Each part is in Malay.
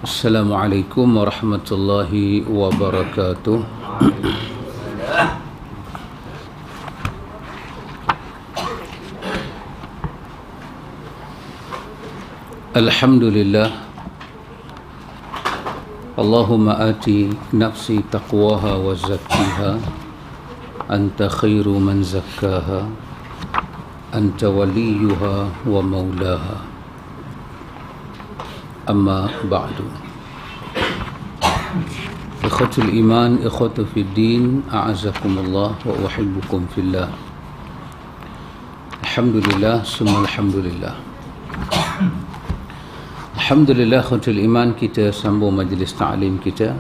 Assalamualaikum warahmatullahi wabarakatuh. Alhamdulillah. Allahumma ati nafsi taqwaha wa zakkiha anta khairu man zakkaha anta waliyuha wa maulaha. Amma ba'du. Ikhwatul iman, ikhwatu fid din, a'azakumullah wa uhibbukum fillah. Alhamdulillah, summa alhamdulillah. Alhamdulillah, ikhwatul iman, kita sambung majlis ta'lim kita.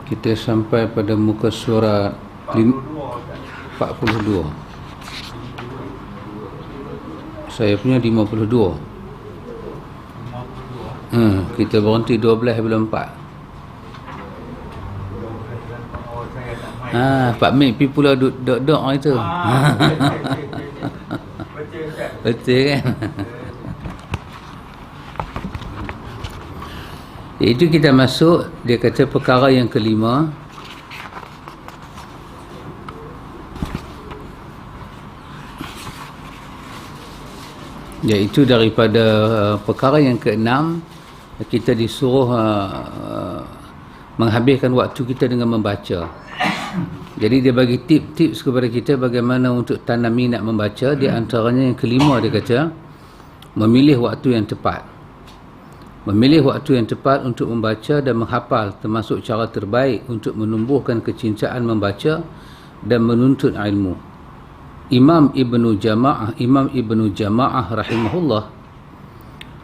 Kita sampai pada muka surat 42. Saya punya 52. Kita berhenti 12 belum 4. Pak Mek pergi pula duduk itu. Betul kan? Iaitu kita masuk, dia kata perkara yang kelima, iaitu daripada perkara yang keenam, kita disuruh menghabiskan waktu kita dengan membaca. Jadi dia bagi tips kepada kita bagaimana untuk tanam minat membaca. Di antaranya yang kelima, dia kata memilih waktu yang tepat. Memilih waktu yang tepat untuk membaca dan menghafal termasuk cara terbaik untuk menumbuhkan kecintaan membaca dan menuntut ilmu. Imam Ibnu Jama'ah rahimahullah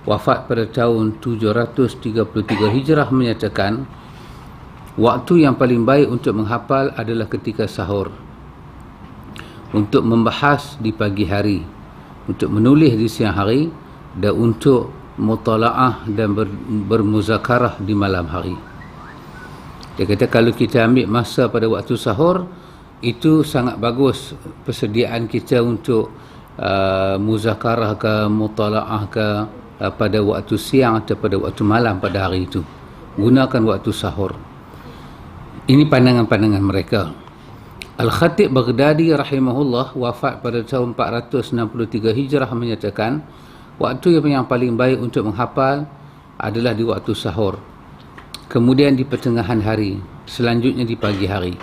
wafat pada tahun 733 Hijrah menyatakan, waktu yang paling baik untuk menghafal adalah ketika sahur, untuk membahas di pagi hari, untuk menulis di siang hari, dan untuk mutala'ah dan bermuzakarah di malam hari. Dia kata kalau kita ambil masa pada waktu sahur, itu sangat bagus persediaan kita untuk muzakarah ke mutala'ah ke pada waktu siang atau pada waktu malam pada hari itu. Gunakan waktu sahur. Ini pandangan-pandangan mereka. Al-Khatib Baghdadi rahimahullah wafat pada tahun 463 Hijrah menyatakan, waktu yang paling baik untuk menghafal adalah di waktu sahur, kemudian di pertengahan hari, selanjutnya di pagi hari.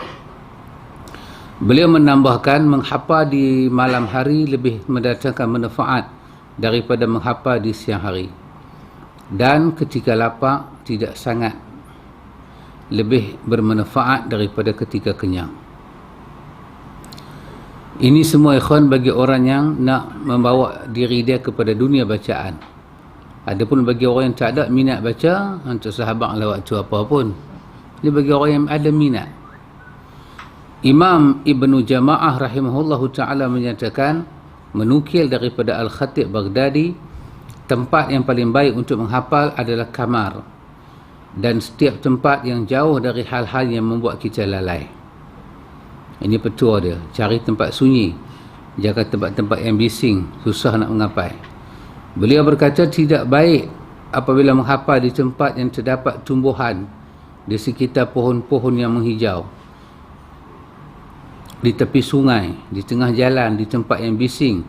Beliau menambahkan, menghafal di malam hari lebih mendatangkan manfaat daripada menghafal di siang hari, dan ketika lapar tidak sangat lebih bermanfaat daripada ketika kenyang. Ini semua ikhwan bagi orang yang nak membawa diri dia kepada dunia bacaan. Adapun bagi orang yang tak ada minat baca, tak sahabatlah waktu apa pun. Ini bagi orang yang ada minat. Imam Ibnu Jama'ah rahimahullahu ta'ala menyatakan, menukil daripada Al-Khatib Baghdadi, tempat yang paling baik untuk menghafal adalah kamar, dan setiap tempat yang jauh dari hal-hal yang membuat kita lalai. Ini petua dia, cari tempat sunyi, jaga tempat-tempat yang bising, susah nak mengapai. Beliau berkata, tidak baik apabila menghafal di tempat yang terdapat tumbuhan di sekitar pohon-pohon yang menghijau, di tepi sungai, di tengah jalan, di tempat yang bising,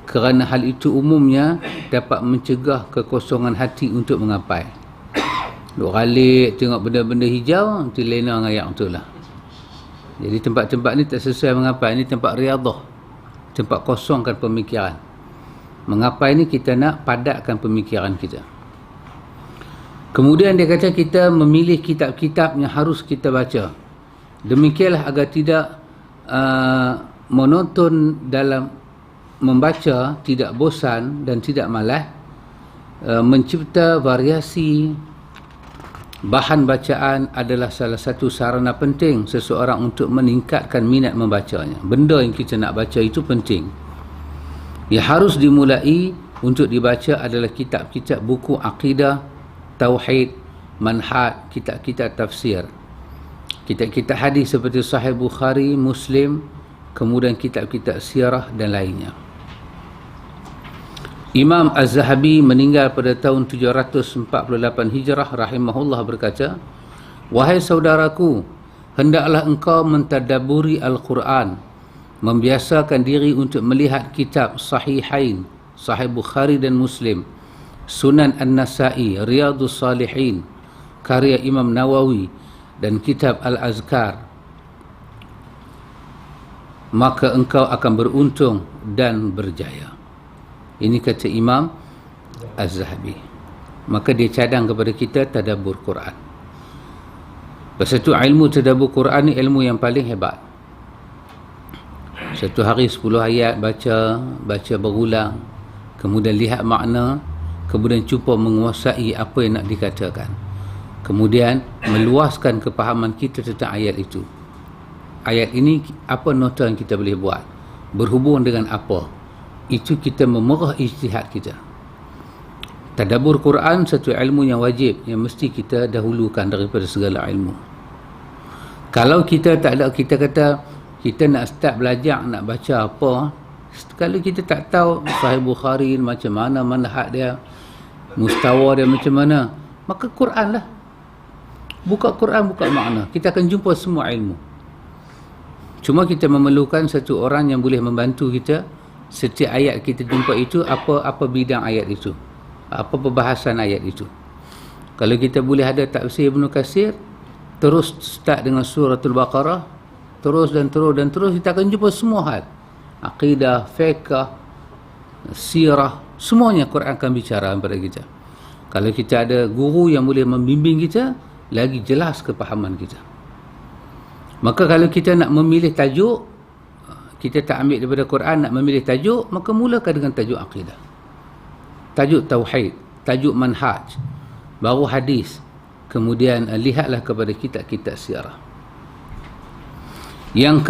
kerana hal itu umumnya dapat mencegah kekosongan hati untuk mengapai. Duk ralik tengok benda-benda hijau, nanti lena dengan ayat tu lah. Jadi tempat-tempat ni tak sesuai mengapai. Ini tempat riadah, tempat kosongkan pemikiran. Mengapai ni kita nak padatkan pemikiran kita. Kemudian dia kata kita memilih kitab-kitab yang harus kita baca. Demikianlah agar tidak monoton dalam membaca, tidak bosan dan tidak malas, mencipta variasi bahan bacaan adalah salah satu sarana penting seseorang untuk meningkatkan minat membacanya. Benda yang kita nak baca itu penting. Yang harus dimulai untuk dibaca adalah kitab-kitab buku akidah, tauhid, manhaj, kitab-kitab tafsir. Kitab-kitab hadis seperti Sahih Bukhari, Muslim, kemudian kitab-kitab sirah dan lainnya. Imam Az-Zahabi meninggal pada tahun 748 Hijrah rahimahullah berkata, "Wahai saudaraku, hendaklah engkau mentadaburi Al-Quran, membiasakan diri untuk melihat kitab Sahihain, Sahih Bukhari dan Muslim, Sunan An-Nasai, Riyadhus Salihin, karya Imam Nawawi dan kitab Al-Azkar, maka engkau akan beruntung dan berjaya." Ini kata Imam Az-Zahabi. Maka dia cadang kepada kita tadabbur Quran. Pasal itu ilmu tadabbur Quran ni ilmu yang paling hebat. Satu hari 10 ayat baca berulang, kemudian lihat makna, kemudian cuba menguasai apa yang nak dikatakan, kemudian meluaskan kepahaman kita tentang ayat itu. Ayat ini apa nota yang kita boleh buat, berhubung dengan apa, itu kita memerah ijtihad kita. Tadabbur Quran satu ilmu yang wajib, yang mesti kita dahulukan daripada segala ilmu. Kalau kita tak ada, kita kata kita nak start belajar, nak baca apa, kalau kita tak tahu Sahih Bukhari macam mana, manhaj dia, mustawa dia macam mana, maka Quran lah. Buka Quran, buka makna, kita akan jumpa semua ilmu. Cuma kita memerlukan satu orang yang boleh membantu kita. Setiap ayat kita jumpa itu, apa bidang ayat itu, apa perbahasan ayat itu. Kalau kita boleh ada tafsir Ibnu Katsir, terus start dengan suratul Baqarah, terus dan terus, kita akan jumpa semua hal. Aqidah, fiqh, sirah, semuanya Quran akan bicara kepada kita. Kalau kita ada guru yang boleh membimbing kita, lagi jelas kepahaman kita. Maka kalau kita nak memilih tajuk, kita tak ambil daripada Quran, nak memilih tajuk, maka mulakan dengan tajuk akidah, tajuk tauhid, tajuk manhaj, baru hadis, kemudian lihatlah kepada kitab-kitab sirah. Yang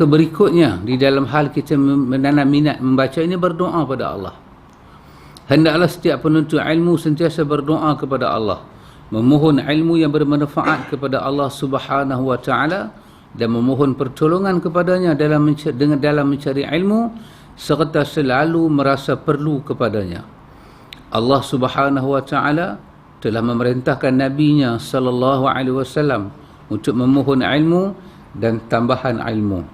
berikutnya, di dalam hal kita menanam minat membaca ini, berdoa pada Allah. Hendaklah setiap penuntut ilmu sentiasa berdoa kepada Allah, memohon ilmu yang bermanfaat kepada Allah Subhanahu wa taala, dan memohon pertolongan kepadanya dalam mencari ilmu, serta selalu merasa perlu kepadanya. Allah Subhanahu wa taala telah memerintahkan nabinya sallallahu alaihi wasallam untuk memohon ilmu dan tambahan ilmu.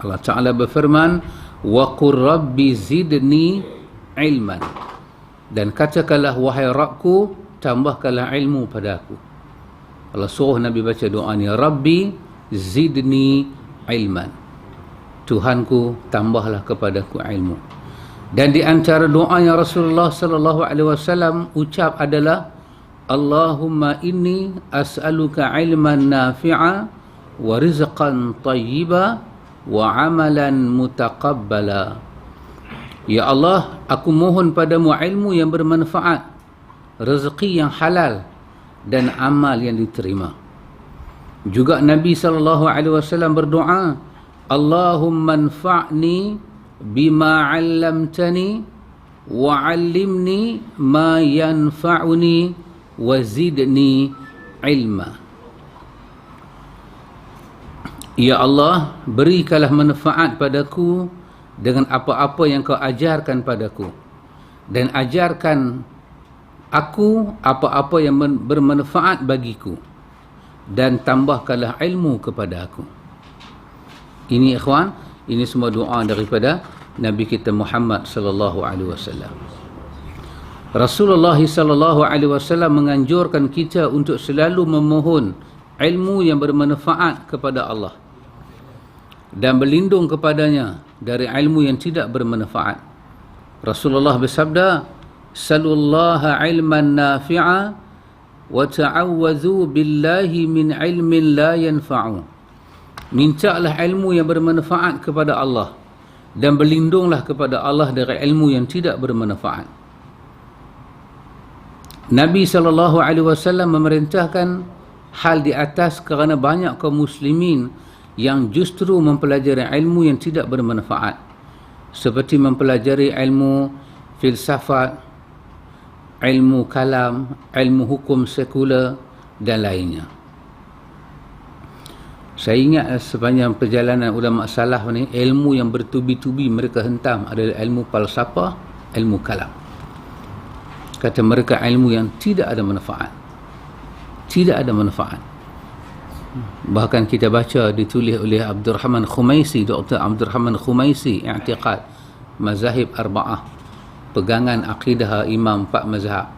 Allah Taala berfirman, "Wa qur rabbi zidni ilman." Dan katakanlah, wahai Rabbku, tambahkanlah ilmu padaku. Allah suruh Nabi baca doa ni, Rabbi zidni ilman, Tuhanku tambahlah kepadaku ilmu. Dan di antara doa yang Rasulullah sallallahu alaihi wasallam ucap adalah, Allahumma inni as'aluka ilman nafi'a wa rizqan tayyiba wa amalan mutaqabbala. Ya Allah, aku mohon padamu ilmu yang bermanfaat, rezeki yang halal, dan amal yang diterima. Juga Nabi SAW berdoa, Allahumma anfa'ni bima 'allamtani wa 'allimni ma yanfa'uni wa zidni ilma. Ya Allah, berikanlah manfaat padaku dengan apa-apa yang kau ajarkan padaku, dan ajarkan aku apa-apa yang bermanfaat bagiku, dan tambahkanlah ilmu kepada aku. Ini ikhwan, ini semua doa daripada Nabi kita Muhammad sallallahu alaihi wasallam. Rasulullah sallallahu alaihi wasallam menganjurkan kita untuk selalu memohon ilmu yang bermanfaat kepada Allah dan berlindung kepadanya dari ilmu yang tidak bermanfaat. Rasulullah bersabda, "Sallallahu ilman nafi'a wa ta'awwadhu billahi min ilmin la yanfa'u." Mintalah ilmu yang bermanfaat kepada Allah dan berlindunglah kepada Allah dari ilmu yang tidak bermanfaat. Nabi SAW memerintahkan hal di atas kerana banyak kaum muslimin yang justru mempelajari ilmu yang tidak bermanfaat, seperti mempelajari ilmu filsafat, ilmu kalam, ilmu hukum sekular dan lainnya. Saya ingat sepanjang perjalanan ulama salaf ni, ilmu yang bertubi-tubi mereka hentam adalah ilmu falsafah, ilmu kalam. Kata mereka ilmu yang tidak ada manfaat. Tidak ada manfaat. Bahkan kita baca ditulis oleh Abdul Rahman Khumaisi, Dr. Abdul Rahman Khumaisi, I'tiqad Mazahib Arba'ah, pegangan akidah imam 4 mazhab,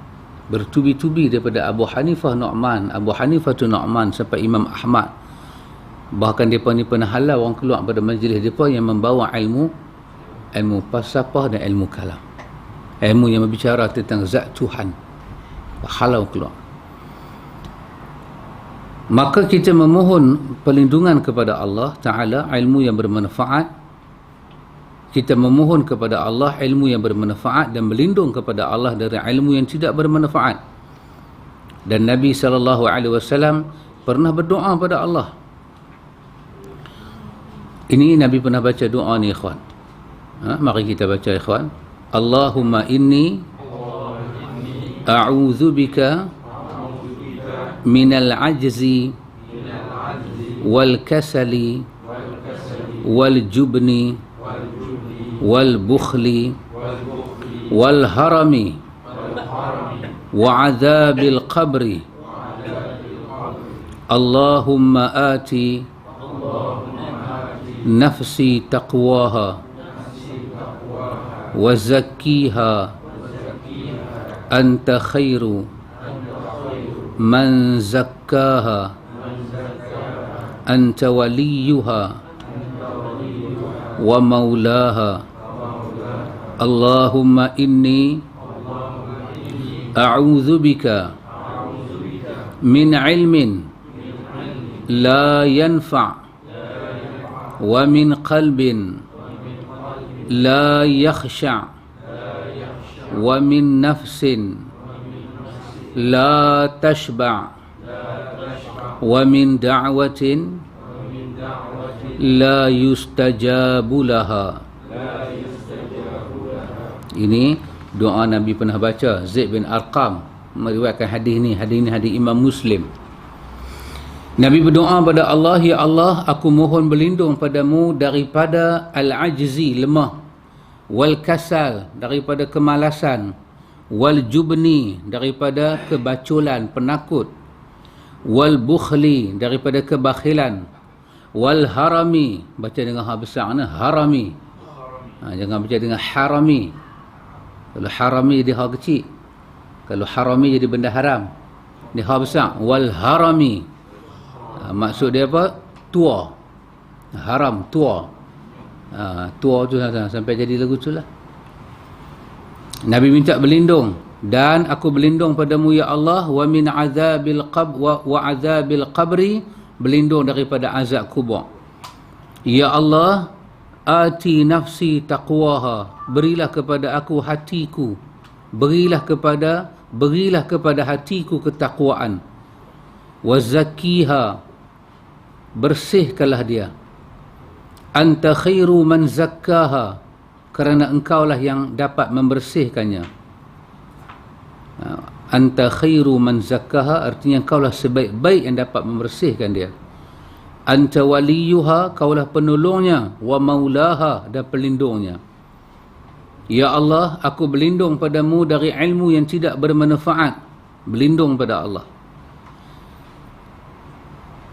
bertubi-tubi daripada Abu Hanifah Nu'man, Abu Hanifah tu Nu'man sampai Imam Ahmad. Bahkan mereka ni pernah halau orang keluar pada majlis mereka yang membawa ilmu falsafah dan ilmu kalam, ilmu yang berbicara tentang zat Tuhan, halau keluar. Maka kita memohon perlindungan kepada Allah Ta'ala, ilmu yang bermanfaat. Kita memohon kepada Allah ilmu yang bermanfaat dan berlindung kepada Allah dari ilmu yang tidak bermanfaat. Dan Nabi SAW pernah berdoa pada Allah. Ini Nabi pernah baca doa ni ikhwan. Mari kita baca ikhwan. Allahumma inni a'udzu bika minal ajzi wal kasali wal jubni wal bukhli wal harami wa adzabil qabri. Allahumma ati nafsi taqwaha wa zakkiha anta khairu man zakkaha anta waliyuha wa maulaha. Allahumma inni a'udzu bika min ilmin la yanfa' wa min qalbin la yakhsha' wa min nafsin la tashba' wa min da'watin la yustajabu laha. Ini doa Nabi pernah baca. Zaid bin Arqam meriwayatkan hadis ni hadis Imam Muslim. Nabi berdoa pada Allah, ya Allah, aku mohon berlindung padamu daripada al-ajzi, lemah, wal kasal, daripada kemalasan, wal jubni, daripada kebaculan, penakut, wal bukhli, daripada kebakhilan, wal harami, baca dengan ha besar ni, harami. Jangan baca dengan harami. Kalau harami jadi ha kecil, kalau harami jadi benda haram, dia ha besar. Wal harami, maksud dia apa? Tua, haram, tua. Tua tu sampai jadi lagu tu lah. Nabi minta berlindung, dan aku berlindung padamu ya Allah, wa min azabil wa azabil qabri, berlindung daripada azab kubur. Ya Allah, ati nafsi taqwaha, berilah kepada aku hatiku, berilah kepada hatiku ketakwaan. Wa zakkiha, bersihkanlah dia. Anta khairu man zakkaha, kerana engkaulah yang dapat membersihkannya. Anta khairu man zakkaha artinya engkaulah sebaik-baik yang dapat membersihkan dia. Anta waliyuha, kaulah penolongnya, wa maulaha, dan pelindungnya. Ya Allah, aku berlindung padamu dari ilmu yang tidak bermanfaat, berlindung pada Allah.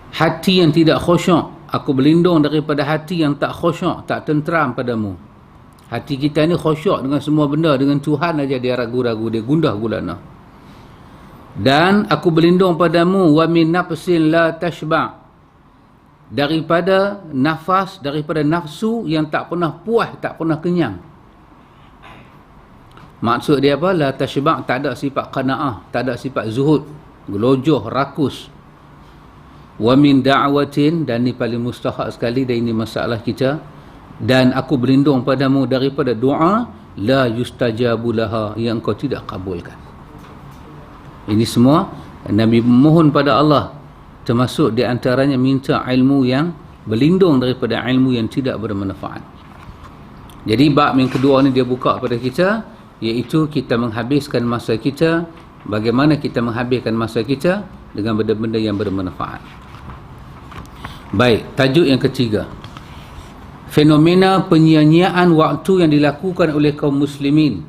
Hati yang tidak khusyuk, aku berlindung daripada hati yang tak khusyuk, tak tenteram padamu. Hati kita ni khusyuk dengan semua benda, dengan Tuhan aja dia ragu-ragu, dia gundah gulana. Dan aku berlindung padamu wa min nafsin la tashba', daripada nafas, daripada nafsu yang tak pernah puas, tak pernah kenyang. Maksud dia apa? La tashba', tak ada sifat qanaah, tak ada sifat zuhud, gelojoh, rakus. Wa min da'watin, dan ini paling mustahak sekali, dan ini masalah kita. Dan aku berlindung padamu daripada doa la yustajabu laha, yang engkau tidak kabulkan. Ini semua Nabi mohon pada Allah, termasuk di antaranya minta ilmu yang berlindung daripada ilmu yang tidak bermanfaat. Jadi bab yang kedua ni dia buka pada kita, iaitu kita menghabiskan masa kita, bagaimana kita menghabiskan masa kita dengan benda-benda yang bermanfaat. Baik, tajuk yang ketiga. Fenomena penyia-nyiaan waktu yang dilakukan oleh kaum muslimin.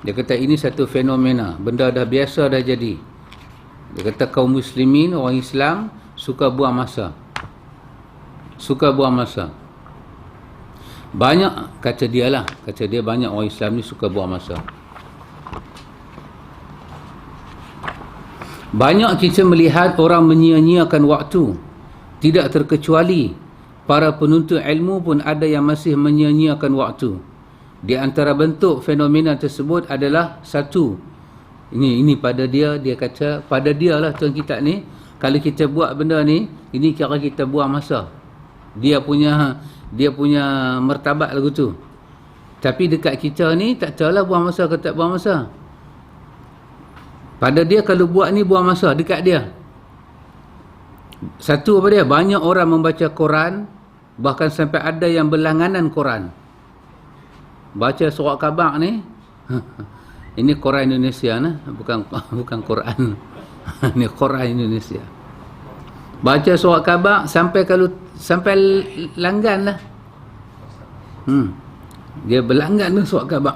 Dia kata ini satu fenomena, benda dah biasa dah jadi. Dia kata kaum muslimin, orang Islam suka buang masa. Suka buang masa. Banyak, kata dia lah, kata dia banyak orang Islam ni suka buang masa. Banyak kita melihat orang menyia-nyiakan waktu. Tidak terkecuali para penuntut ilmu pun ada yang masih menyia-nyiakan waktu. Di antara bentuk fenomena tersebut adalah satu. Ini pada dia kata pada dia lah tuan kita ni, kalau kita buat benda ni, ini kira kita buang masa. Dia punya martabat lagu tu. Tapi dekat kita ni tak tahulah buang masa ke tak buang masa. Pada dia kalau buat ni buang masa dekat dia. Satu apa dia? Banyak orang membaca Quran, bahkan sampai ada yang berlangganan Quran. Baca surat khabar ni. Ini Quran Indonesia nah, bukan Quran. Ini Quran Indonesia. Baca surat khabar sampai langgan lah. Dia berlanggan tu surat khabar.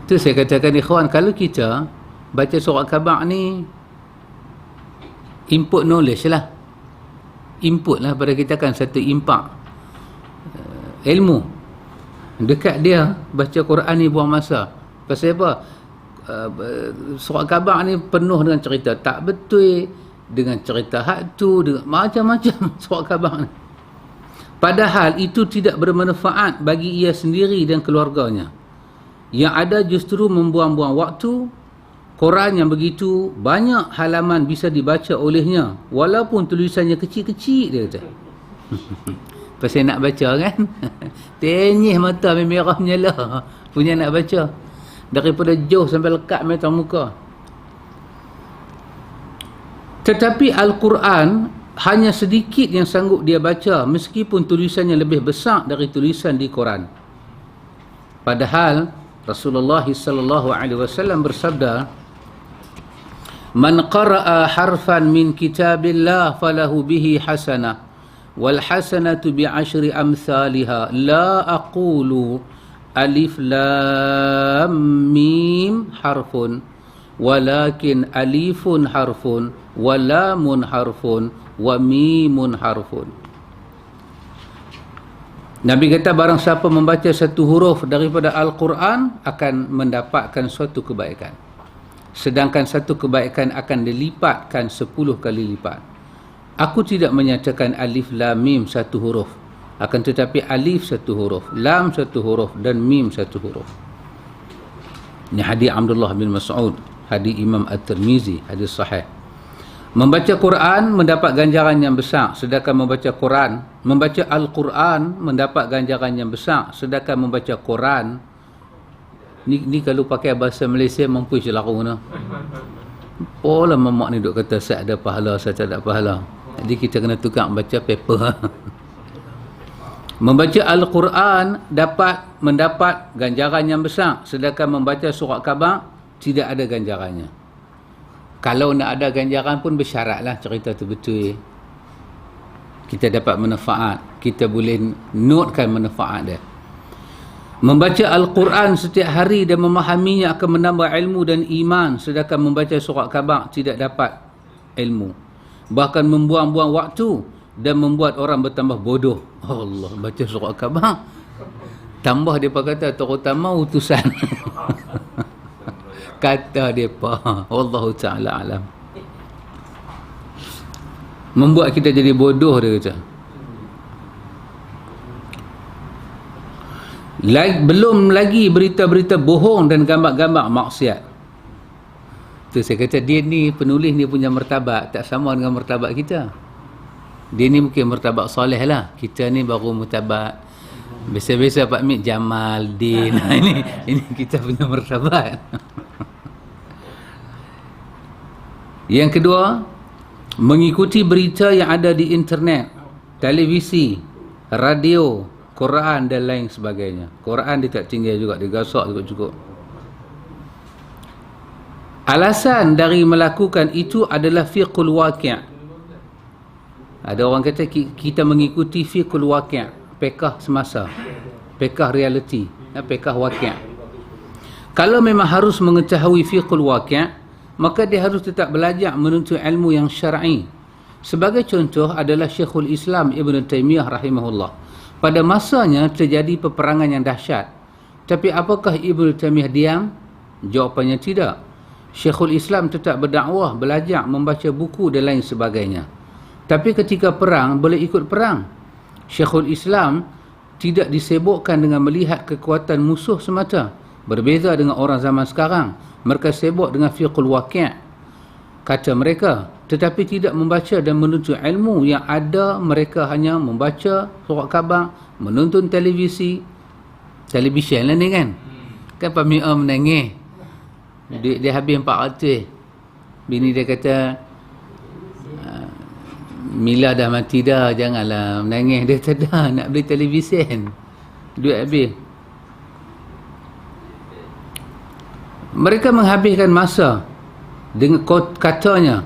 Tu saya katakan ikhwan, kalau kita baca surat khabar ni input knowledge lah. Input lah pada kita kan satu impak ilmu. Dekat dia baca Quran ni buang masa. Pasal apa? Surat khabar ni penuh dengan cerita tak betul, dengan cerita hak tu, dengan macam-macam surat khabar ni. Padahal itu tidak bermanfaat bagi ia sendiri dan keluarganya. Yang ada justru membuang-buang waktu. Quran yang begitu banyak halaman bisa dibaca olehnya, walaupun tulisannya kecil-kecil, dia kata. Pasal nak baca kan. Tenyih mata merah menyala punya nak baca. Daripada jauh sampai lekat mata muka. Tetapi Al-Quran hanya sedikit yang sanggup dia baca, meskipun tulisannya lebih besar dari tulisan di Quran. Padahal Rasulullah sallallahu alaihi wasallam bersabda, "Man qara'a harfan min kitabillah falahu bihi hasanah wal hasanatu bi 'ashri amsalha la aqulu alif lam mim harfun walakin alifun harfun wa lamun harfun wa mimun harfun." Nabi kata barang siapa membaca satu huruf daripada Al-Quran akan mendapatkan suatu kebaikan. Sedangkan satu kebaikan akan dilipatkan 10 kali lipat. Aku tidak menyatakan alif lam mim satu huruf, akan tetapi alif satu huruf, lam satu huruf dan mim satu huruf. Ini hadis Abdullah bin Mas'ud, hadis Imam At-Tirmizi, hadis sahih. Membaca Quran mendapat ganjaran yang besar, sedangkan membaca Al-Quran mendapat ganjaran yang besar, sedangkan membaca Quran ni kalau pakai bahasa Malaysia mampu je laku no. Pola mamak ni duk kata saya ada pahala, saya tak ada pahala. Jadi kita kena tukar baca paper. Membaca Al-Quran mendapat ganjaran yang besar, sedangkan membaca surat khabar tidak ada ganjarannya. Kalau nak ada ganjaran pun bersyaratlah cerita tu betul. Kita dapat manfaat, kita boleh notekan manfaat dia. Membaca Al-Quran setiap hari dan memahaminya akan menambah ilmu dan iman, sedangkan membaca surat khabar tidak dapat ilmu. Bahkan membuang-buang waktu dan membuat orang bertambah bodoh. Allah, baca surat khabar tambah depa kata terutama utusan. Kata depa, wallahu taala alam. Membuat kita jadi bodoh, dia kata. Belum lagi berita-berita bohong dan gambar-gambar maksiat. Tu saya kata dia ni penulis ni punya martabat tak sama dengan martabat kita. Dia ni mungkin martabat soleh lah. Kita ni baru martabat biasa-biasa Pak Mit Jamal Din. ini kita punya martabat. Yang kedua, mengikuti berita yang ada di internet, televisi, radio, Quran dan lain sebagainya. Quran dia tak tinggal juga, dia gasak cukup-cukup. Alasan dari melakukan itu adalah fiqhul waqi'. Ada orang kata kita mengikuti fiqhul waqi', fiqh semasa, fiqh reality, fiqh waqi'. Kalau memang harus mengetahui fiqhul waqi', maka dia harus tetap belajar menuntut ilmu yang syar'i. Sebagai contoh adalah Syekhul Islam Ibn Taymiyah rahimahullah. Pada masanya terjadi peperangan yang dahsyat. Tapi apakah Ibn Taymiyah diam? Jawapannya tidak. Syekhul Islam tetap berdakwah, belajar, membaca buku dan lain sebagainya. Tapi ketika perang, boleh ikut perang. Syekhul Islam tidak disibukkan dengan melihat kekuatan musuh semata. Berbeza dengan orang zaman sekarang. Mereka sibuk dengan fiqhul waqi', kata mereka. Tetapi tidak membaca dan menuntut ilmu yang ada. Mereka hanya membaca surat khabar, menonton televisyen lah ni kan. Kan Pak Mi'am menangis. Dia habis 400. Bini dia kata, Mila dah mati dah, janganlah menangis. Dia kata dah nak beli televisyen, duit habis. Mereka menghabiskan masa dengan katanya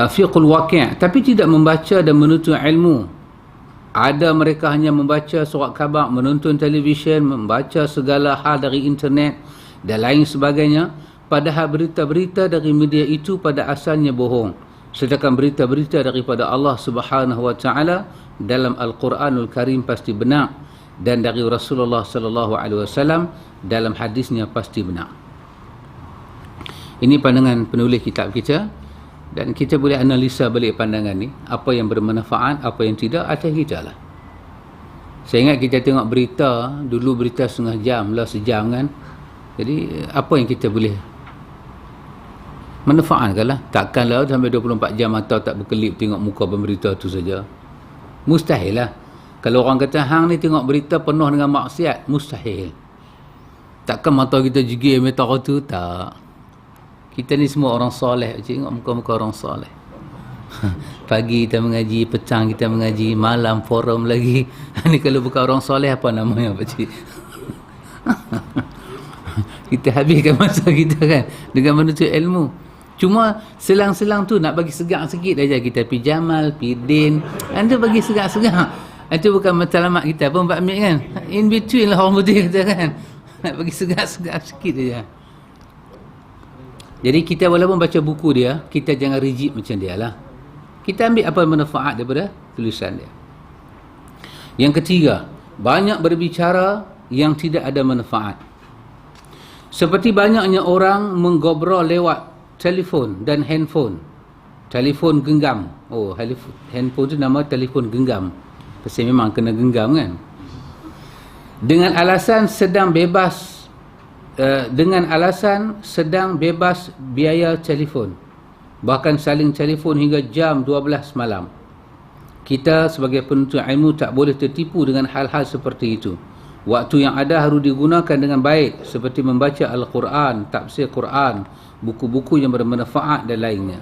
fiqhul waqi', tapi tidak membaca dan menuntut ilmu. Ada mereka hanya membaca surat khabar, menonton televisyen, membaca segala hal dari internet dan lain sebagainya. Padahal berita-berita dari media itu pada asalnya bohong. Sedangkan berita-berita daripada Allah Subhanahu wa taala dalam Al-Quranul Karim pasti benar, dan dari Rasulullah sallallahu alaihi wasallam dalam hadisnya pasti benar. Ini pandangan penulis kitab kita, dan kita boleh analisa balik pandangan ni, apa yang bermanfaat, apa yang tidak, atas kita lah. Saya ingat kita tengok berita, dulu berita setengah jam lah, sejam kan. Jadi apa yang kita boleh manfaatkan lah. Takkanlah sampai 24 jam mata tak berkelip tengok muka pemberita tu saja. Mustahil lah. Kalau orang kata hang ni tengok berita penuh dengan maksiat, mustahil. Takkan mata kita jegir mata tu, tak. Kita ni semua orang soleh. Tengok muka-muka orang soleh. Pagi kita mengaji, petang kita mengaji, malam forum lagi. Ni kalau bukan orang soleh apa namanya pakcik? Kita habiskan masa kita kan dengan menuntut ilmu. Cuma selang-selang tu nak bagi segar sikit aja, kita pi Jamal, pi Din, anda bagi segar-segar. Itu bukan matlamat kita pun 4 minit kan. In between lah orang putih kata kan. Nak bagi segar-segar sikit aja. Jadi kita walaupun baca buku dia, kita jangan rigid macam dia lah. Kita ambil apa manfaat daripada tulisan dia. Yang ketiga, banyak berbicara yang tidak ada manfaat. Seperti banyaknya orang menggobrol lewat telefon dan handphone. Telefon genggam. Oh, handphone tu nama telefon genggam. Pasal memang kena genggam kan. Dengan alasan sedang bebas biaya telefon. Bahkan saling telefon hingga jam 12 malam. Kita sebagai penuntut ilmu tak boleh tertipu dengan hal-hal seperti itu. Waktu yang ada harus digunakan dengan baik, seperti membaca Al-Quran, tafsir Quran, buku-buku yang bermanfaat dan lainnya.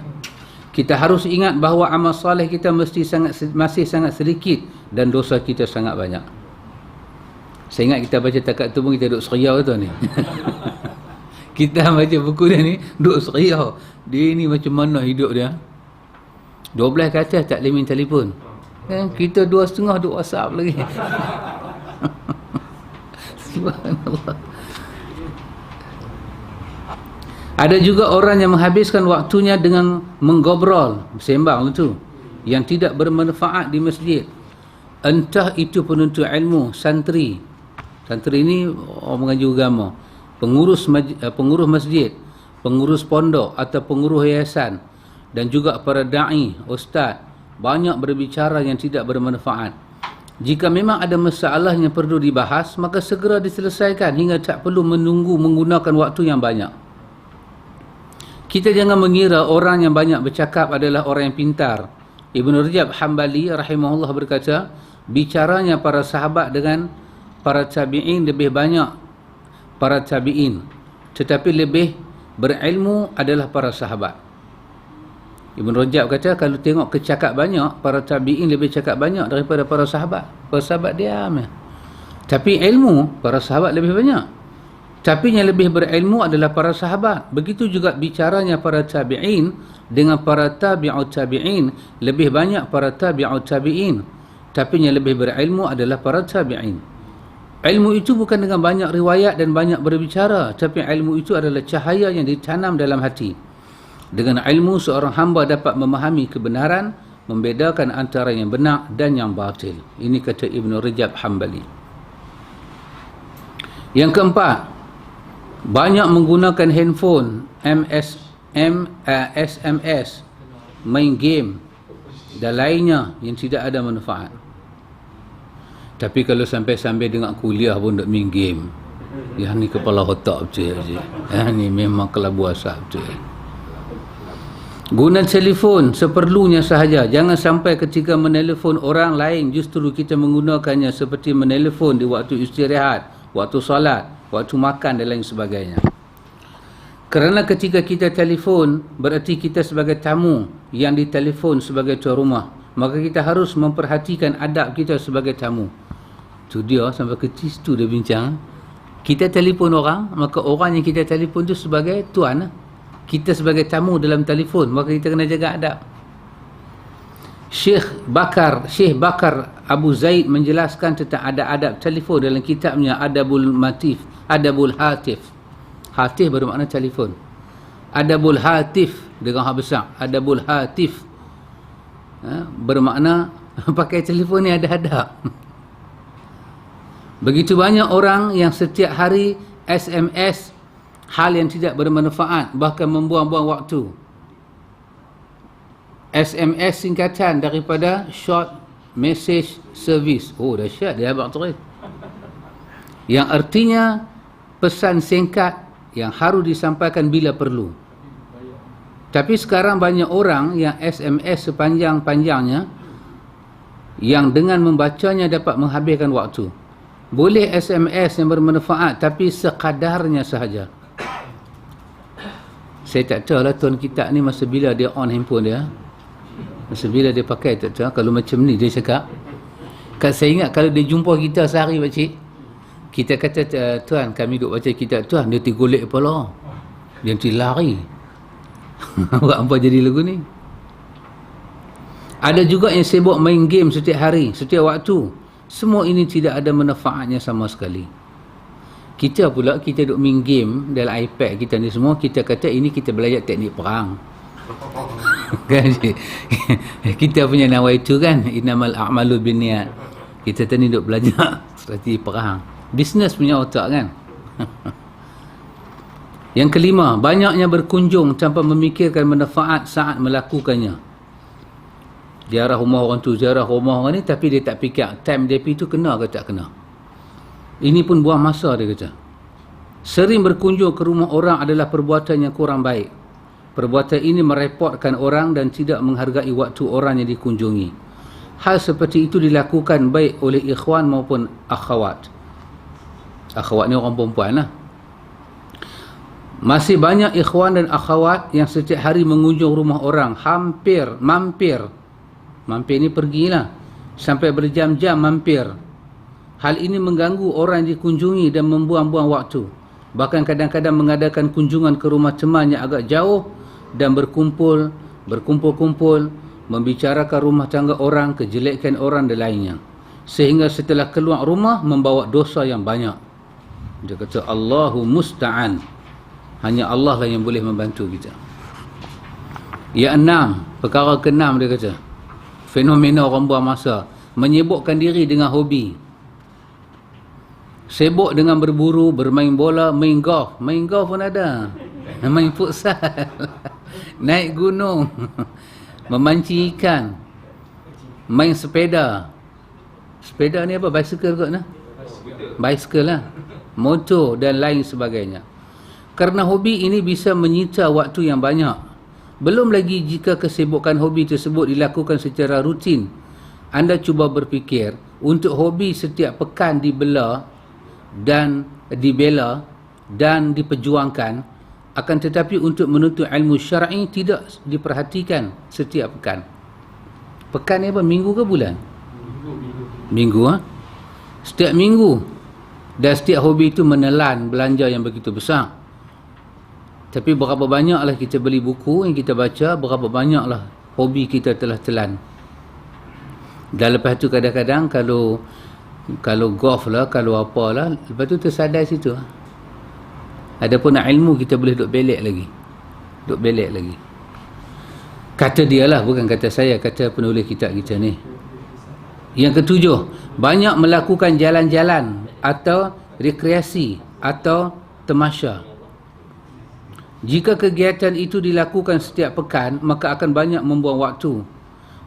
Kita harus ingat bahawa amal soleh kita masih sangat sedikit dan dosa kita sangat banyak. Saya ingat kita baca takat tu pun kita duduk seriau tu ni. Kita baca buku dia ni duduk seriau. Dia ni macam mana hidup dia? 12 ke atas tak boleh main telefon. Kita 2,5 duduk WhatsApp lagi. Subhanallah. Ada juga orang yang menghabiskan waktunya dengan menggobrol, sembang tu, yang tidak bermanfaat di masjid. Entah itu penuntut ilmu, santri. Santri ini orang mengaji agama, pengurus masjid, pengurus pondok atau pengurus yayasan, dan juga para da'i, ustaz, banyak berbicara yang tidak bermanfaat. Jika memang ada masalah yang perlu dibahas, maka segera diselesaikan hingga tak perlu menunggu menggunakan waktu yang banyak. Kita jangan mengira orang yang banyak bercakap adalah orang yang pintar. Ibn Rajab Hambali rahimahullah berkata, bicaranya para sahabat dengan para tabi'in lebih banyak para tabi'in, tetapi lebih berilmu adalah para sahabat. Ibn Rajab kata kalau tengok kecakap banyak, para tabi'in lebih cakap banyak daripada para sahabat. Para sahabat diam. Tapi ilmu para sahabat lebih banyak. Tapi yang lebih berilmu adalah para sahabat. Begitu juga bicaranya para tabi'in dengan para tabi'ut tabi'in. Lebih banyak para tabi'ut tabi'in. Tapi yang lebih berilmu adalah para tabi'in. Ilmu itu bukan dengan banyak riwayat dan banyak berbicara. Tapi ilmu itu adalah cahaya yang ditanam dalam hati. Dengan ilmu seorang hamba dapat memahami kebenaran, membedakan antara yang benar dan yang batil. Ini kata Ibn Rajab Hanbali. Yang keempat, banyak menggunakan handphone, SMS, main game dan lainnya yang tidak ada manfaat. Tapi kalau sampai dengan kuliah pun nak main game, yang ni kepala otak betul je. Ni memang kelabuasa betul. Guna telefon seperlunya sahaja. Jangan sampai ketika menelefon orang lain justru kita menggunakannya seperti menelefon di waktu istirahat, waktu salat, waktu makan dan lain sebagainya. Kerana ketika kita telefon, berarti kita sebagai tamu yang ditelefon sebagai tuan rumah. Maka kita harus memperhatikan adab kita sebagai tamu. Tu dia sampai kecil tu dia bincang. Kita telefon orang, maka orang yang kita telefon tu sebagai tuan. Kita sebagai tamu dalam telefon, maka kita kena jaga adab. Syekh Bakar Abu Zaid menjelaskan tentang adab-adab telefon dalam kitabnya Adabul Hatif. Hatif bermakna telefon. Adabul Hatif dengan hak besar. Adabul Hatif bermakna pakai telefon ni ada adab. Begitu banyak orang yang setiap hari SMS hal yang tidak bermanfaat, bahkan membuang-buang waktu. SMS singkatan daripada Short Message Service. Oh, dahsyat dia abang terus. Yang artinya pesan singkat yang harus disampaikan bila perlu. Tapi sekarang banyak orang yang SMS sepanjang-panjangnya yang dengan membacanya dapat menghabiskan waktu. Boleh SMS yang bermanfaat tapi sekadarnya sahaja. Saya tak tahu lah tuan kita ni masa bila dia on handphone dia, masa bila dia pakai tak tahu. Kalau macam ni dia cakap, saya ingat kalau dia jumpa kita sehari pakcik, kita kata tuan kami duk baca kitab tuan, dia tergolek kepala, dia nanti lari. Buat apa jadi lagu ni? Ada juga yang sibuk main game setiap hari, setiap waktu. Semua ini tidak ada manfaatnya sama sekali. Kita pula, kita duk main game dalam iPad kita ni semua, kita kata ini kita belajar teknik perang. Kan? Kita punya nawaitu kan, innamal a'malu binniat. Kita tadi duk belajar strategi perang. Bisnes punya otak kan. Yang kelima, banyaknya berkunjung tanpa memikirkan manfaat saat melakukannya. Ziarah rumah orang tu, ziarah rumah orang ni, tapi dia tak fikir time dia pergi tu kena ke tak kena. Ini pun buang masa, dia kata. Sering berkunjung ke rumah orang adalah perbuatan yang kurang baik. Perbuatan ini merepotkan orang dan tidak menghargai waktu orang yang dikunjungi. Hal seperti itu dilakukan baik oleh ikhwan maupun akhwat. Akhwat ni orang perempuan lah. Masih banyak ikhwan dan akhwat yang setiap hari mengunjung rumah orang. Mampir ni pergilah. Sampai berjam-jam mampir. Hal ini mengganggu orang yang dikunjungi dan membuang-buang waktu. Bahkan kadang-kadang mengadakan kunjungan ke rumah teman yang agak jauh dan berkumpul-kumpul, membicarakan rumah tangga orang, kejelekan orang dan lainnya. Sehingga setelah keluar rumah membawa dosa yang banyak. Dia kata Allahu musta'an. Hanya Allah lah yang boleh membantu kita. Yang enam, perkara keenam dia kata, fenomena orang buang masa, menyibukkan diri dengan hobi. Sibuk dengan berburu, bermain bola, main golf. Main golf pun ada. Main futsal. Naik gunung. Memancing ikan. Main sepeda. Sepeda ni apa? Bicycle kot nah? Bicycle lah. Motor dan lain sebagainya. Kerana hobi ini bisa menyita waktu yang banyak. Belum lagi jika kesibukan hobi tersebut dilakukan secara rutin. Anda cuba berfikir, untuk hobi setiap pekan dibela dan diperjuangkan, akan tetapi untuk menuntut ilmu syar'i tidak diperhatikan setiap pekan. Pekan ni apa? Minggu ke bulan? Minggu. Setiap minggu Dan setiap hobi itu menelan belanja yang begitu besar. Tapi berapa banyaklah kita beli buku yang kita baca, berapa banyaklah hobi kita telah telan. Dan lepas tu kadang-kadang kalau golf lah, kalau apalah, lepas tu tersadar situ. Adapun ilmu kita boleh duk belek lagi. Kata dia lah, bukan kata saya, kata penulis kitab kita ni. Yang ketujuh, banyak melakukan jalan-jalan atau rekreasi atau tamasya. Jika kegiatan itu dilakukan setiap pekan, maka akan banyak membuang waktu.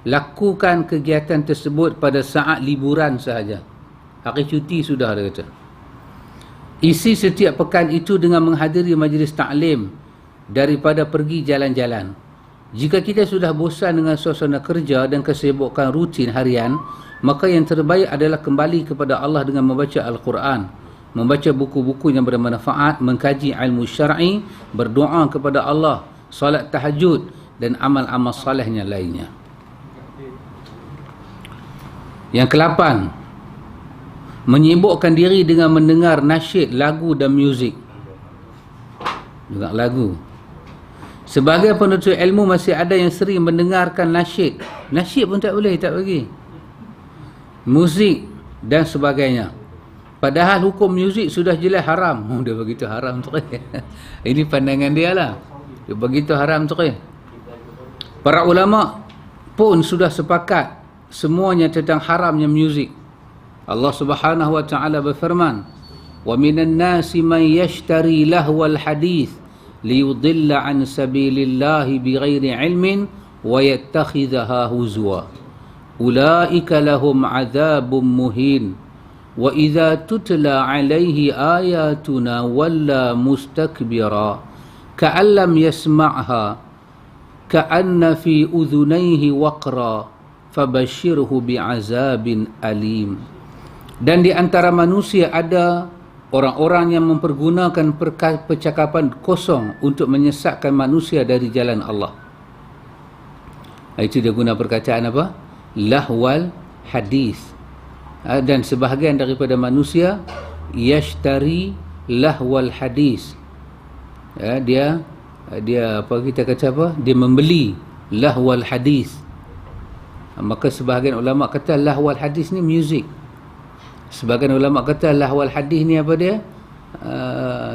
Lakukan kegiatan tersebut pada saat liburan sahaja. Hari cuti sudah, dia kata. Isi setiap pekan itu dengan menghadiri majlis ta'lim daripada pergi jalan-jalan. Jika kita sudah bosan dengan suasana kerja dan kesibukan rutin harian, maka yang terbaik adalah kembali kepada Allah dengan membaca Al-Quran, membaca buku-buku yang bermanfaat, mengkaji ilmu syar'i, berdoa kepada Allah, solat tahajud dan amal-amal salihnya lainnya. Yang ke-8, menyibukkan diri dengan mendengar nasyid, lagu dan muzik. Dengar lagu. Sebagai penuntut ilmu masih ada yang sering mendengarkan nasyid. Nasyid pun tak boleh, tak bagi. Muzik dan sebagainya. Padahal hukum muzik sudah jelas haram. Dia begitu haram tu. Ini pandangan dia lah. Dia begitu haram tu. Para ulama pun sudah sepakat semuanya tentang haramnya muzik. Allah Subhanahu wa taala berfirman, "Wa minan nasi man yashtari lahwal hadits liyudilla an sabilillahi bighairi ilmin wa yattakhidhaha huzwa. Ulaika lahum adzabun muhin. Wa idza tutla alaihi ayatuna walla mustakbira ka'an lam yasma'ha ka'anna fi udhunayhi waqra fabashshirhu bi'azabin alim." Dan di antara manusia ada orang-orang yang mempergunakan percakapan kosong untuk menyesatkan manusia dari jalan Allah. Itu dia guna perkataan apa? Lahwal hadis. Dan sebahagian daripada manusia yashtari lahwal hadis. Dia apa kita kata apa? Dia membeli lahwal hadis. Maka sebahagian ulama kata lahwal hadis ni muzik. Sebagian ulama kata lahwal hadis ni apa dia?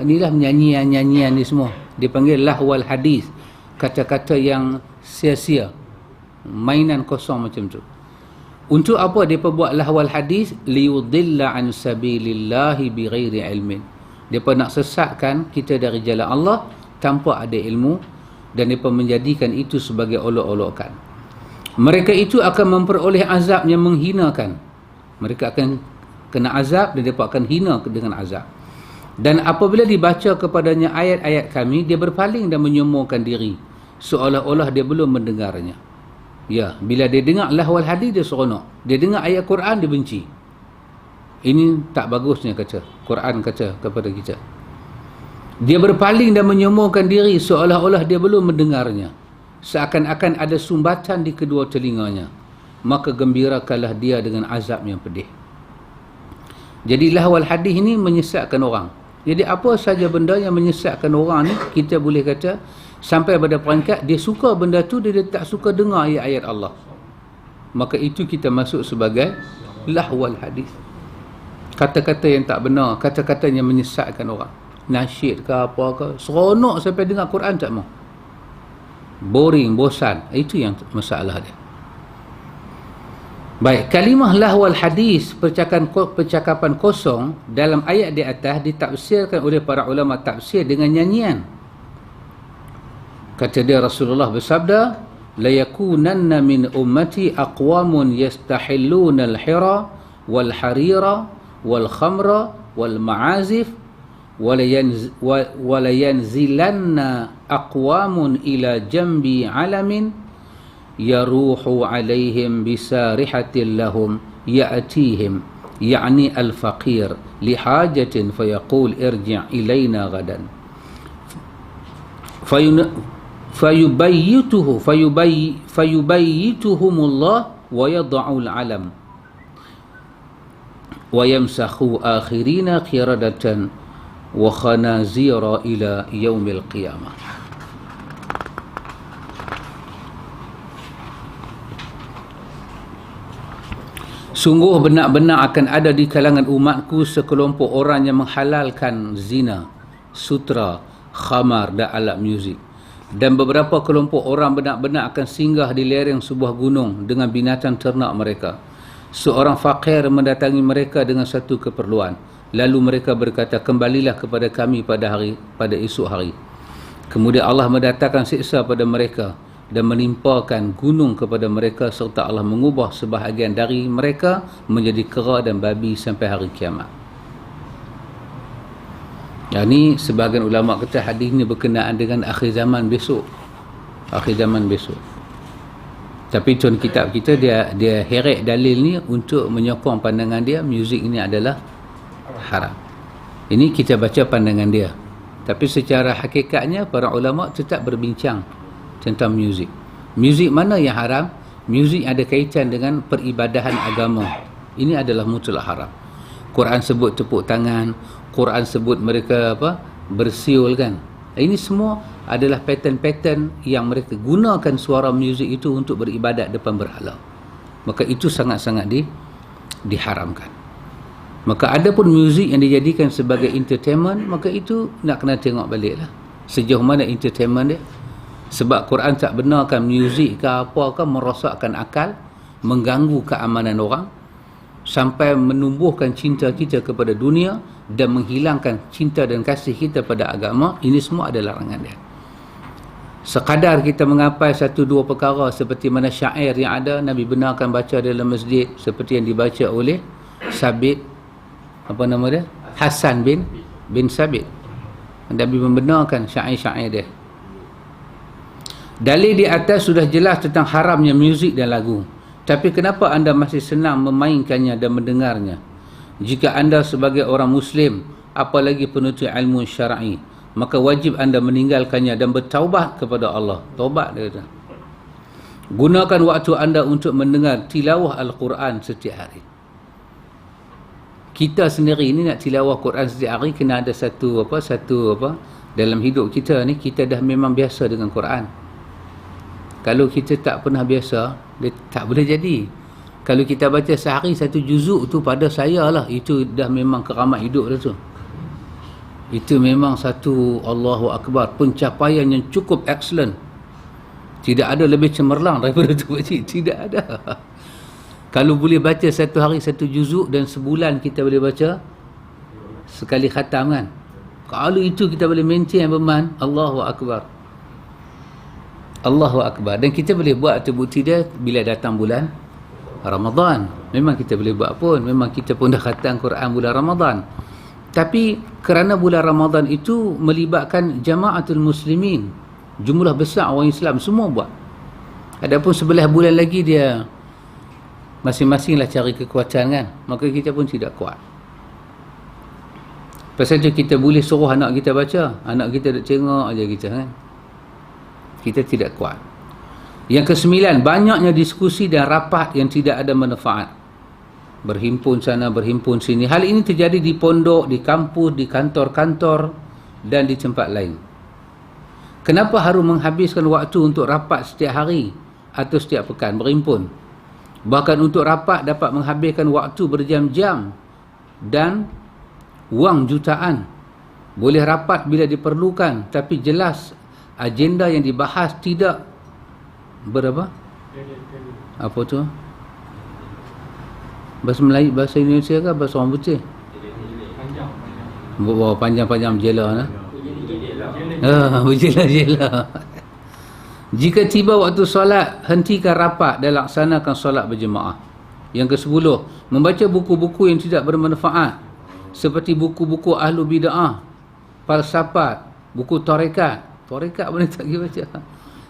Inilah nyanyian-nyanyian ni semua. Dia panggil lahwal hadis. Kata-kata yang sia-sia. Mainan kosong macam tu. Untuk apa dia perbuat lahwal hadis? Liyudilla an sabilillahi bighairi ilmin. Dia nak sesatkan kita dari jalan Allah tanpa ada ilmu, dan dia menjadikan itu sebagai olok-olokan. Mereka itu akan memperoleh azab yang menghinakan. Mereka akan kena azab dan mereka akan hina dengan azab. Dan apabila dibaca kepadanya ayat-ayat kami, dia berpaling dan menyombongkan diri, seolah-olah dia belum mendengarnya. Ya, bila dia dengar lahwal hadis dia seronok. Dia dengar ayat Quran dia benci. Ini tak bagusnya kata Quran kata kepada kita. Dia berpaling dan menyombongkan diri seolah-olah dia belum mendengarnya. Seakan-akan ada sumbatan di kedua telinganya. Maka gembirakanlah dia dengan azab yang pedih. Jadi lahwal hadis ini menyesatkan orang. Jadi apa saja benda yang menyesatkan orang ni, kita boleh kata sampai pada peringkat dia suka benda tu, dia tak suka dengar ayat-ayat Allah. Maka itu kita masuk sebagai lahwal hadis. Kata-kata yang tak benar, kata-kata yang menyesatkan orang. Nasyid ke apa ke, seronok sampai dengar Quran tak mau. Boring, bosan. Itu yang masalah dia. Baik, kalimah lahwal hadis, percakapan kosong dalam ayat di atas ditafsirkan oleh para ulama tafsir dengan nyanyian. Kata dia Rasulullah bersabda, la yakunanna min ummati aqwamun yastahilluna al-hira wal harira wal khamra wal ma'azif wa la yanzilanna aqwamun ila jambi alamin yaruhu alaihim bisarihatin lahum ya'tihim ya'ni al-faqir lihajatin fayaqul irji' ilayna gadan fayubayyituhumullah wa yad'ul alam. wa yamsakhu akhirina qiradatan wa khanazira ila yaumil qiyamah. Sungguh benar-benar akan ada di kalangan umatku sekelompok orang yang menghalalkan zina, sutra, khamar dan alat muzik. Dan beberapa kelompok orang benar-benar akan singgah di lereng sebuah gunung dengan binatang ternak mereka. Seorang fakir mendatangi mereka dengan satu keperluan. Lalu mereka berkata, kembalilah kepada kami pada esok hari. Kemudian Allah mendatangkan siksa pada mereka dan menimpakan gunung kepada mereka, serta Allah mengubah sebahagian dari mereka menjadi kera dan babi sampai hari kiamat. Yang ni sebahagian ulama kata hadis ni berkenaan dengan akhir zaman besok. Akhir zaman besok. Tapi tuan kitab kita dia heret dalil ni untuk menyokong pandangan dia muzik ini adalah haram. Ini kita baca pandangan dia. Tapi secara hakikatnya para ulama tetap berbincang tentang muzik. Muzik mana yang haram? Muzik ada kaitan dengan peribadahan agama. Ini adalah mutlak haram. Quran sebut tepuk tangan, Quran sebut mereka bersiul kan. Ini semua adalah pattern-pattern yang mereka gunakan suara muzik itu untuk beribadat depan berhala. Maka itu sangat-sangat diharamkan. Maka ada pun muzik yang dijadikan sebagai entertainment, maka itu nak kena tengok baliklah sejauh mana entertainment dia. Sebab Quran tak benarkan muzik ke apa ke merosakkan akal, mengganggu keamanan orang, sampai menumbuhkan cinta kita kepada dunia dan menghilangkan cinta dan kasih kita pada agama. Ini semua adalah larangan dia. Sekadar kita mengapai satu dua perkara seperti mana syair yang ada Nabi benarkan baca dalam masjid, seperti yang dibaca oleh Sabit, apa nama dia? Hasan bin Sabit. Nabi membenarkan syair-syair dia. Dalil di atas sudah jelas tentang haramnya muzik dan lagu. Tapi kenapa anda masih senang memainkannya dan mendengarnya? Jika anda sebagai orang Muslim, apalagi penuntut ilmu syar'i, maka wajib anda meninggalkannya dan bertaubat kepada Allah. Taubat dia kata. Gunakan waktu anda untuk mendengar tilawah Al-Quran setiap hari. Kita sendiri ini nak tilawah Quran setiap hari, kena ada satu dalam hidup kita ni, kita dah memang biasa dengan Quran. Kalau kita tak pernah biasa, dia tak boleh jadi. Kalau kita baca sehari satu juzuk tu, pada saya lah, itu dah memang keramat hidup dah tu. Itu memang satu, Allahu Akbar, pencapaian yang cukup excellent. Tidak ada lebih cemerlang daripada tu, pakcik. Tidak ada. Kalau boleh baca satu hari satu juzuk dan sebulan kita boleh baca sekali khatam kan. Kalau itu kita boleh maintain berman, Allahu Akbar. Allahu Akbar. Dan kita boleh buat terbukti dia bila datang bulan Ramadan. Memang kita boleh buat pun. Memang kita pun dah khatam Quran bulan Ramadan. Tapi kerana bulan Ramadan itu melibatkan jamaatul muslimin, jumlah besar orang Islam, semua buat. Adapun sebelah bulan lagi dia masing-masinglah cari kekuatan kan. Maka kita pun tidak kuat. Pasal tu kita boleh suruh anak kita baca, anak kita duk tengok aja kita kan. Kita tidak kuat. Yang kesembilan, banyaknya diskusi dan rapat yang tidak ada manfaat. Berhimpun sana, berhimpun sini. Hal ini terjadi di pondok, di kampus, di kantor-kantor dan di tempat lain. Kenapa harus menghabiskan waktu untuk rapat setiap hari atau setiap pekan berhimpun? Bahkan untuk rapat dapat menghabiskan waktu berjam-jam dan wang jutaan. Boleh rapat bila diperlukan, tapi jelas agenda yang dibahas tidak berapa? Apa tu? Bahasa Melayu, bahasa Indonesia ke bahasa orang putih? Panjang-panjang jela nah. Berjela-jela. Jika tiba waktu solat, hentikan rapat dan laksanakan solat berjemaah. Yang ke-10, membaca buku-buku yang tidak bermanfaat seperti buku-buku ahlu bid'ah, falsafat, buku tarekat. Tarekat boleh tak pergi baca.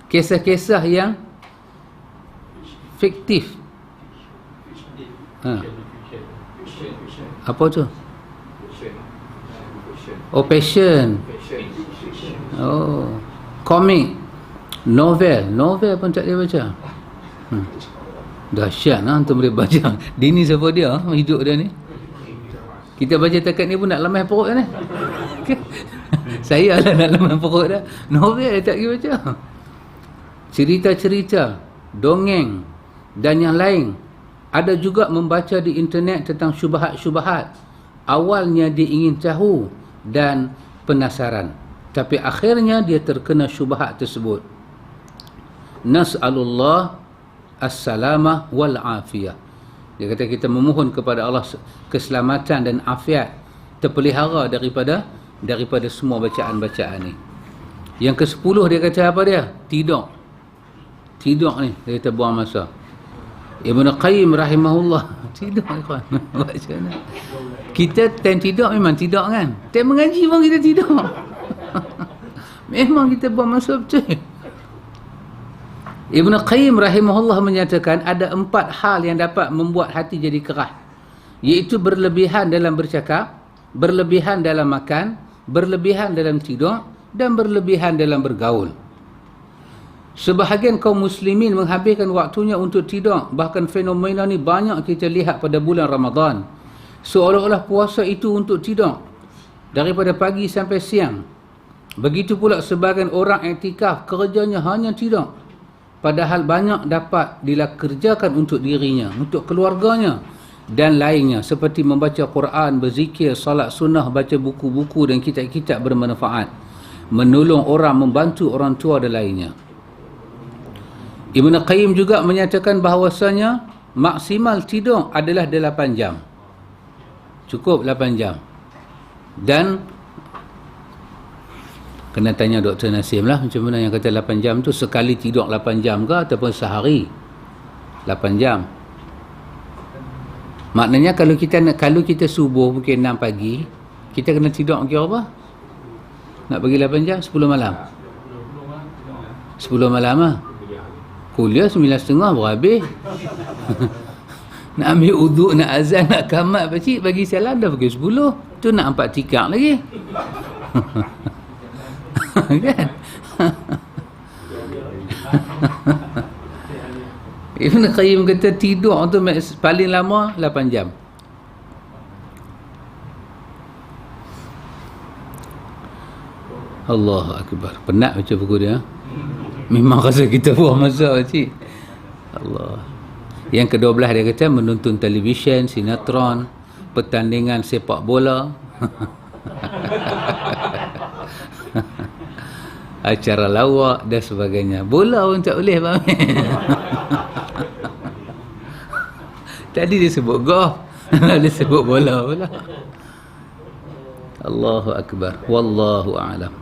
Kisah-kisah yang fiktif. Apa tu? Oh, passion. Oh, komik, novel pun tak dia baca. Dahsyat lah antum boleh baca. Dia ni siapa dia? Hidup dia ni. Kita baca takat ni pun nak lemah perut kan. Saya lah nak lemah perut dah. Novel tak pergi baca. Cerita-cerita, dongeng dan yang lain. Ada juga membaca di internet tentang syubhat-syubhat. Awalnya dia ingin tahu dan penasaran, tapi akhirnya dia terkena syubhat tersebut. Nas'alullah as-salamah wal afiyah. Dia kata kita memohon kepada Allah keselamatan dan afiat, terpelihara daripada semua bacaan-bacaan ni. Yang ke-10 dia kata apa dia? Tidur ni dia kata buang masa. Ibn Qayyim rahimahullah tidur ikhwan. Baca ni. Kita time tidur memang tidur kan. Time mengaji pun kita tidur. Memang kita buang masa betul. Ibn Qayyim rahimahullah menyatakan ada 4 hal yang dapat membuat hati jadi keras, iaitu berlebihan dalam bercakap, berlebihan dalam makan, berlebihan dalam tidur, dan berlebihan dalam bergaul. Sebahagian kaum muslimin menghabiskan waktunya untuk tidur. Bahkan fenomena ni banyak kita lihat pada bulan Ramadan. Seolah-olah puasa itu untuk tidur daripada pagi sampai siang. Begitu pula sebahagian orang iktikaf, kerjanya hanya tidur. Padahal banyak dapat dikerjakan untuk dirinya, untuk keluarganya dan lainnya, seperti membaca Quran, berzikir, salat sunnah, baca buku-buku dan kitab-kitab bermanfaat, menolong orang, membantu orang tua dan lainnya. Ibn Qayyim juga menyatakan bahawasanya maksimal tidur adalah 8 jam. Cukup 8 jam. Dan kena tanya Dr. Nasim lah macam mana yang kata 8 jam tu, sekali tidur 8 jam ke ataupun sehari 8 jam. Maknanya kalau kita subuh pukul 6 pagi, kita kena tidur kira apa? Nak bagi 8 jam? 10 malam 10 malam lah. Kuliah 9.30 berhabis. Nak ambil uduk, nak azan, nak kamat pakcik, bagi salam dah pukul 10. Tu nak 4 tikar lagi. Kan? Ibn Qayyim kata tidur tu paling lama 8 jam. Allahu Akbar. Penat baca buku dia. Memang rasa kita buang masa pakcik. Allah. Yang ke-12 dia kata menonton televisyen, sinetron, pertandingan sepak bola. Acara lawak dan sebagainya. Bola pun tak boleh bang. Tadi dia sebut golf, dia sebut bola pula. Allahu Akbar. Wallahu a'lam.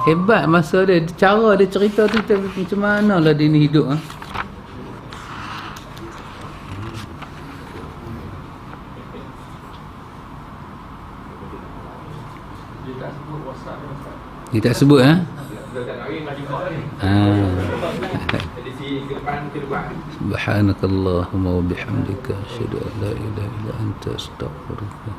Hebat masa dia, cara dia cerita tu macam mana lah dia ni hidup. Dia tak sebut Subhanakallahumma wa bihamdika asyhadu an la ilaha illa anta astaghfiruka.